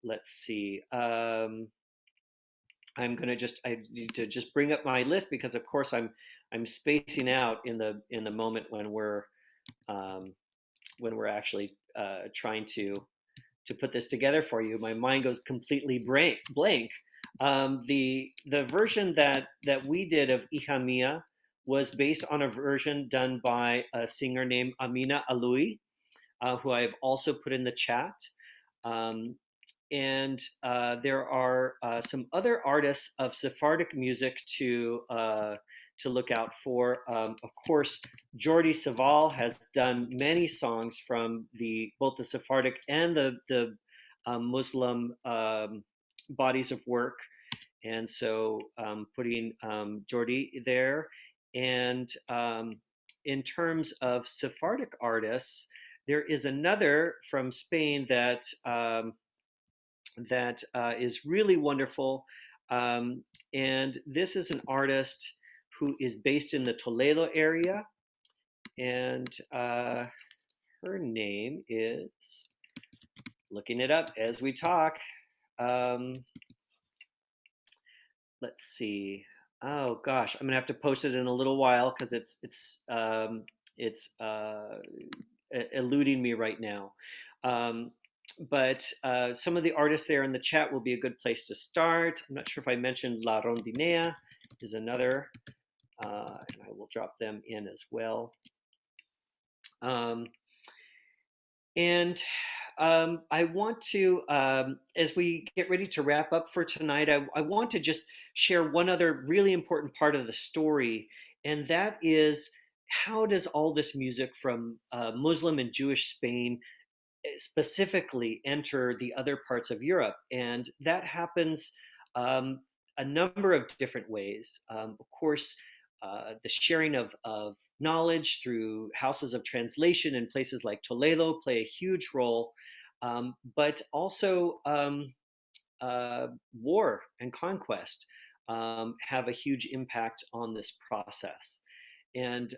let's see. I need to just bring up my list because of course I'm spacing out in the moment when we're actually trying to put this together for you. My mind goes completely blank. The version that we did of Hija Mia was based on a version done by a singer named Amina Alui, who I have also put in the chat. And there are some other artists of Sephardic music to look out for. Of course, Jordi Savall has done many songs from both the Sephardic and the Muslim bodies of work, and so putting Jordi there. And in terms of Sephardic artists, there is another from Spain that is really wonderful. And this is an artist who is based in the Toledo area. And her name is, looking it up as we talk. Let's see. Oh gosh, I'm gonna have to post it in a little while because it's eluding me right now. But some of the artists there in the chat will be a good place to start. I'm not sure if I mentioned La Rondinea is another, and I will drop them in as well. I want to, as we get ready to wrap up for tonight, I want to just share one other really important part of the story, and that is how does all this music from Muslim and Jewish Spain specifically enter the other parts of Europe? And that happens a number of different ways. Of course, the sharing of knowledge through houses of translation in places like Toledo play a huge role, but also war and conquest have a huge impact on this process. And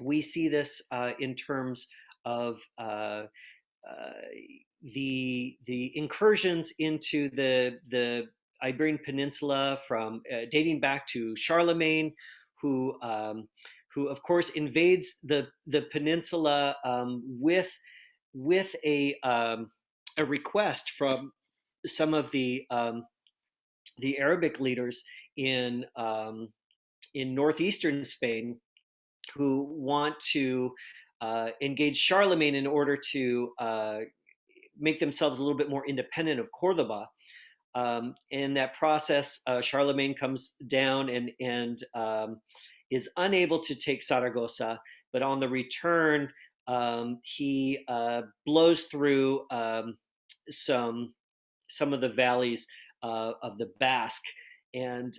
we see this in terms of the incursions into the Iberian Peninsula from dating back to Charlemagne, who of course invades the peninsula with a request from some of the Arabic leaders in northeastern Spain, who want to engage Charlemagne in order to make themselves a little bit more independent of Cordoba. In that process, Charlemagne comes down and is unable to take Saragossa, but on the return, he blows through some of the valleys of the Basque and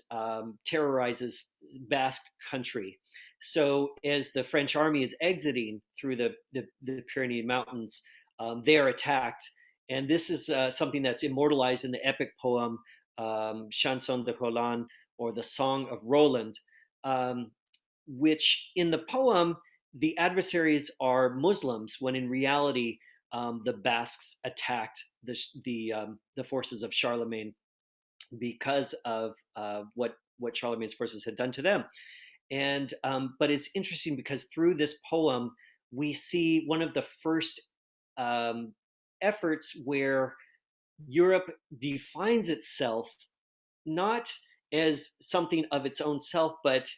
terrorizes Basque country. So as the French army is exiting through the Pyrenean Mountains, they are attacked. And this is something that's immortalized in the epic poem Chanson de Roland, or the Song of Roland, which in the poem, the adversaries are Muslims, when in reality, the Basques attacked the forces of Charlemagne because of what Charlemagne's forces had done to them. And but it's interesting because through this poem we see one of the first um, efforts where Europe defines itself not as something of its own self, but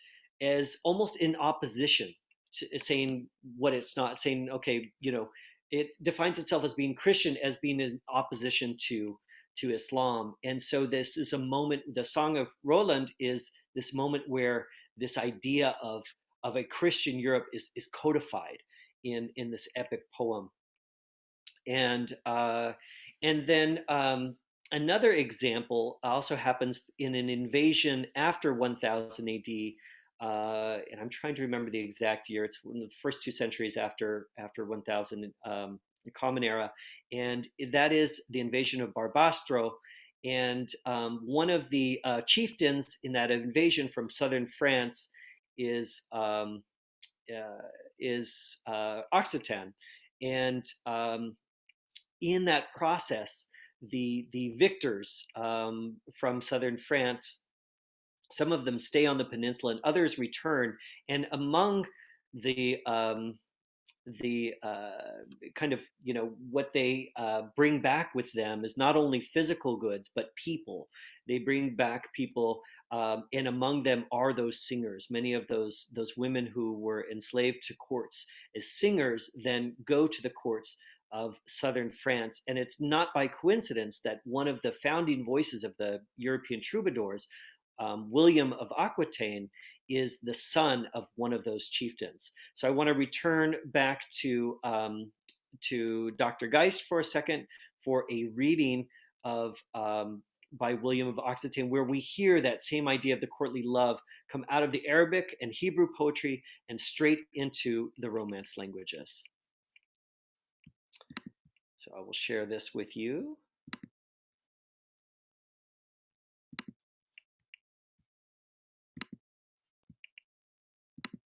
as almost in opposition to saying what it's not, saying, okay, it defines itself as being Christian, as being in opposition to Islam. And so this is a moment, the Song of Roland is this moment where this idea of a Christian Europe is codified in this epic poem. And then another example also happens in an invasion after 1000 AD, and I'm trying to remember the exact year. It's one of the first 2 centuries after 1000 Common Era, and that is the invasion of Barbastro. And one of the chieftains in that invasion from southern France is Occitan, and in that process, the victors from southern France, some of them stay on the peninsula, and others return. And among the kind of what they bring back with them is not only physical goods but people. They bring back people, and among them are those singers. Many of those women who were enslaved to courts as singers then go to the courts of southern France. And it's not by coincidence that one of the founding voices of the European troubadours, William of Aquitaine, is the son of one of those chieftains. So I want to return back to Dr. Geist for a second for a reading of by William of Occitan, where we hear that same idea of the courtly love come out of the Arabic and Hebrew poetry and straight into the Romance languages. So I will share this with you.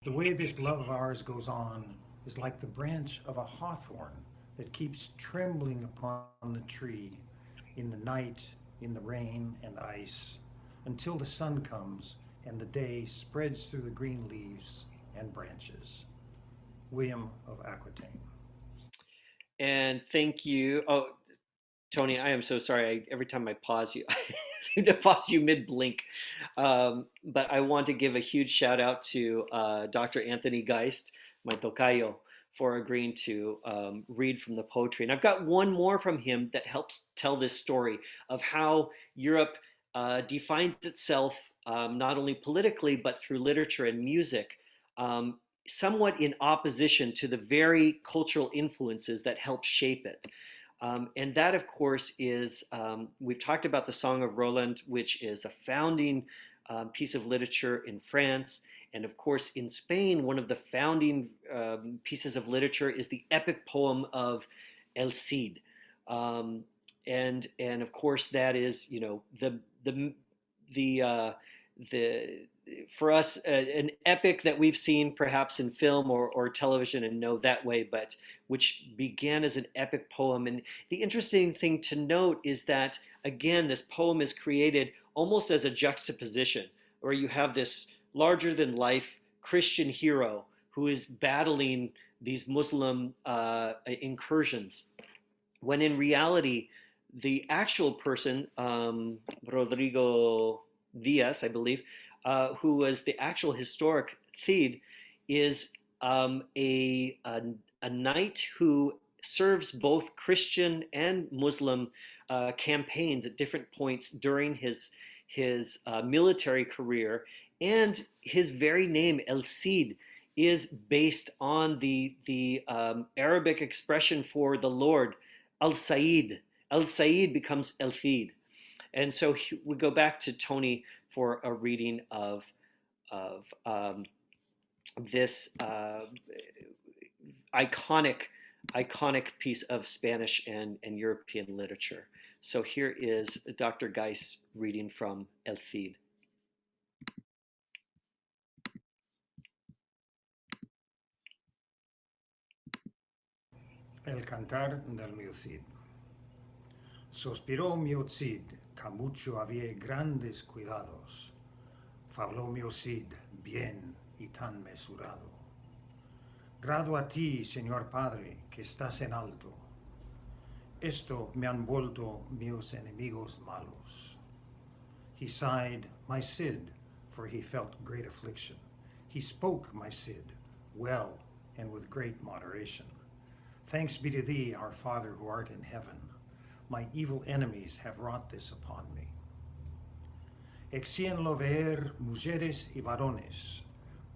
The way this love of ours goes on is like the branch of a hawthorn that keeps trembling upon the tree in the night, in the rain and ice, until the sun comes and the day spreads through the green leaves and branches. William of Aquitaine. And thank you. Oh, Tony, I am so sorry. Every time I pause you, I seem to pause you mid blink. But I want to give a huge shout out to Dr. Anthony Geist, my tocayo, for agreeing to read from the poetry. And I've got one more from him that helps tell this story of how Europe defines itself not only politically, but through literature and music, somewhat in opposition to the very cultural influences that help shape it. And that, of course, is, we've talked about the Song of Roland, which is a founding piece of literature in France. And of course, in Spain, one of the founding pieces of literature is the epic poem of El Cid. And of course, that is, the for us an epic that we've seen perhaps in film or television and know that way, but which began as an epic poem. And the interesting thing to note is that, again, this poem is created almost as a juxtaposition, where you have this larger than life Christian hero who is battling these Muslim incursions, when in reality, the actual person, Rodrigo Diaz, I believe, who was the actual historic Cid, is a knight who serves both Christian and Muslim campaigns at different points during his military career, and his very name El Cid is based on the Arabic expression for the Lord, Al Said. El Said becomes El Cid. And so we go back to Tony for a reading of this iconic piece of Spanish and European literature. So here is Dr. Geis reading from El Cid. El cantar del mio Cid. Sospiró mio Cid, mucho había grandes cuidados. Fabló mio Cid bien y tan mesurado. Grado a ti, Señor Padre, que estás en alto. Esto me han vuelto mis enemigos malos. He sighed, my Cid, for he felt great affliction. He spoke, my Cid, well and with great moderation. Thanks be to thee, our Father who art in heaven. My evil enemies have wrought this upon me. Exíenlo ver mujeres y varones,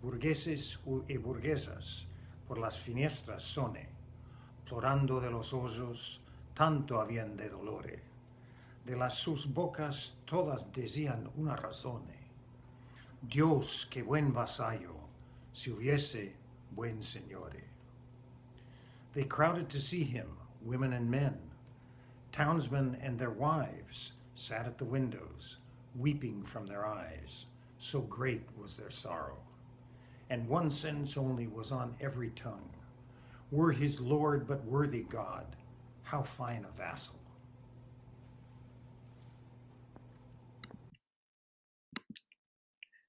burgueses y burguesas, por las finestas sone, plorando de los hoyos, tanto habían de dolore. De las sus bocas todas decían una razone. Dios, que buen vasallo, si hubiese buen señore. They crowded to see him, women and men. Townsmen and their wives sat at the windows, weeping from their eyes, so great was their sorrow. And one sentence only was on every tongue. Were his Lord but worthy God, how fine a vassal.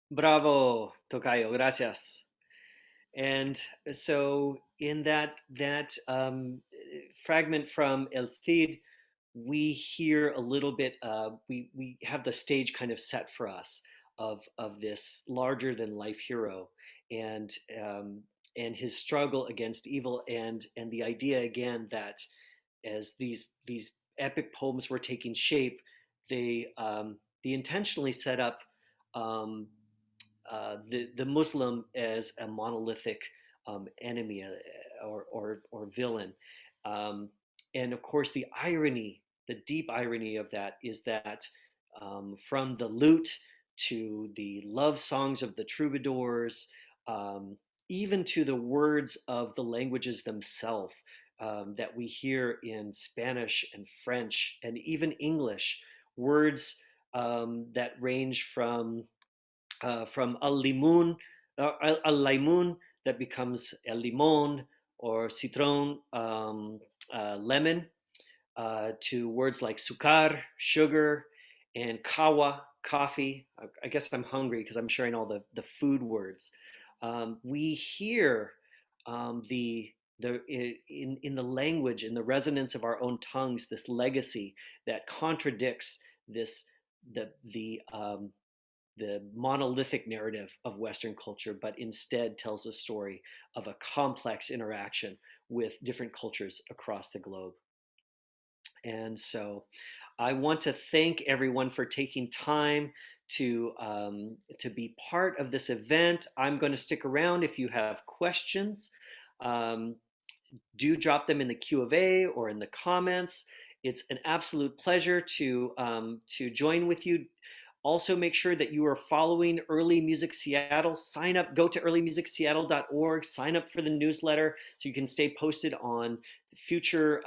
Bravo, Tocayo, gracias. And so in that fragment from El Cid, we hear a little bit. We have the stage kind of set for us of this larger than life hero, and um, and his struggle against evil, and the idea again that as these epic poems were taking shape, they intentionally set up. Um, the Muslim as a monolithic enemy or villain. Um, and of course, the deep irony of that is that from the lute to the love songs of the troubadours, um, even to the words of the languages themselves that we hear in Spanish and French and even English, words that range from al limun, al limon that becomes el limon or citron, lemon, to words like sukar, sugar, and kawa, coffee. I guess I'm hungry because I'm sharing all the food words. We hear the in the language, in the resonance of our own tongues, this legacy that contradicts this the monolithic narrative of Western culture, but instead tells a story of a complex interaction with different cultures across the globe. And so I want to thank everyone for taking time to be part of this event. I'm going to stick around if you have questions. Um, do drop them in the Q of A or in the comments. It's an absolute pleasure to join with you. Also, make sure that you are following Early Music Seattle. Sign up, go to earlymusicseattle.org, sign up for the newsletter so you can stay posted on future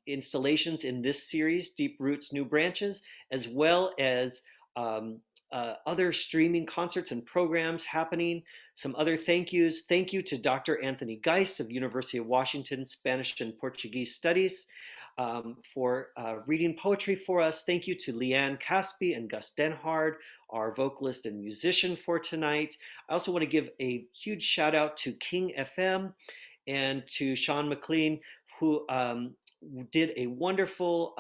installations in this series, Deep Roots, New Branches, as well as um, other streaming concerts and programs happening. Some other thank yous. Thank you to Dr. Anthony Geis of University of Washington Spanish and Portuguese Studies for reading poetry for us. Thank you to Leanne Caspi and Gus Denhard, our vocalist and musician for tonight. I also want to give a huge shout out to King FM and to Sean McLean, who did a wonderful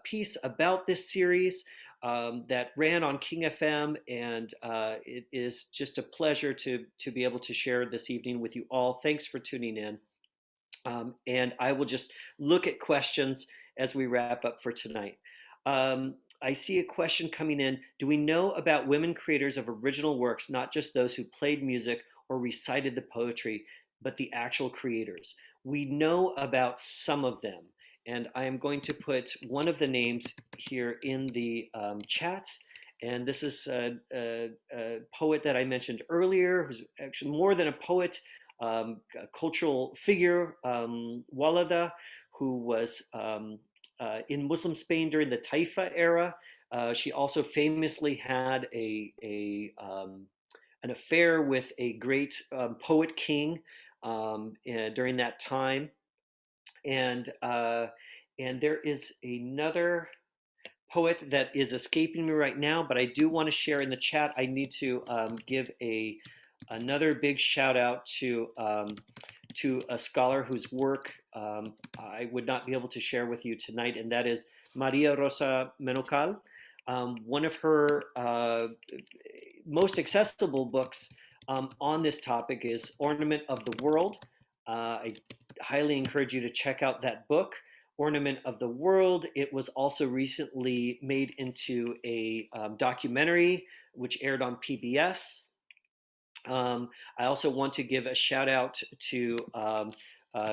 piece about this series that ran on King FM, and it is just a pleasure to be able to share this evening with you all. Thanks for tuning in. And I will just look at questions as we wrap up for tonight. I see a question coming in. Do we know about women creators of original works, not just those who played music or recited the poetry, but the actual creators? We know about some of them, and I am going to put one of the names here in the chat. And this is a poet that I mentioned earlier, who's actually more than a poet, a cultural figure, Walada, who was in Muslim Spain during the Taifa era. She also famously had an affair with a great poet king during that time. and there is another poet that is escaping me right now, but I do want to share in the chat. I need to give another big shout out to a scholar whose work I would not be able to share with you tonight, and that is Maria Rosa Menocal. One of her most accessible books on this topic is Ornament of the World. I highly encourage you to check out that book, Ornament of the World. It was also recently made into a documentary which aired on PBS. I also want to give a shout out to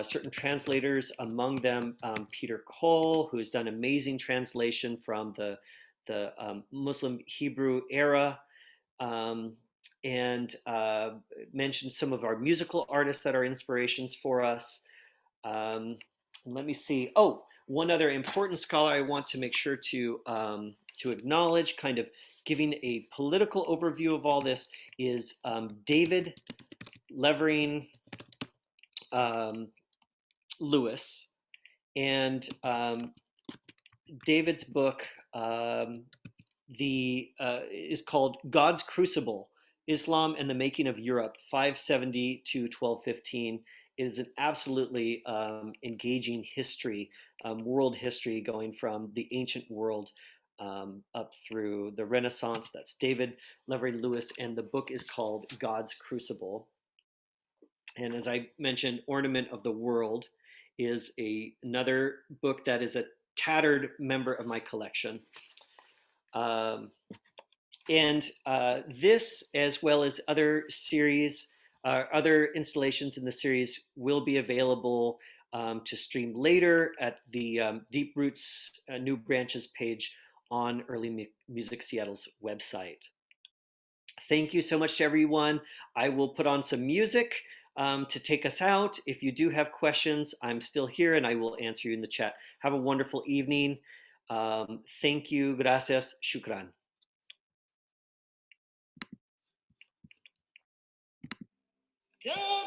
certain translators, among them Peter Cole, who has done amazing translation from the Muslim Hebrew era, um, and mentioned some of our musical artists that are inspirations for us. Um, Let me see. Oh, one other important scholar I want to make sure to acknowledge, kind of giving a political overview of all this, is David Levering Lewis, and David's book is called God's Crucible: Islam and the Making of Europe, 570 to 1215. It is an absolutely engaging history, world history, going from the ancient world up through the Renaissance. That's David Levering Lewis, and the book is called God's Crucible. And as I mentioned, Ornament of the World is another book that is a tattered member of my collection. And this, as well as other series, other installations in the series, will be available to stream later at the Deep Roots New Branches page on Early Music Seattle's website. Thank you so much to everyone. I will put on some music to take us out. If you do have questions, I'm still here and I will answer you in the chat. Have a wonderful evening. Thank you. Gracias. Shukran. Don't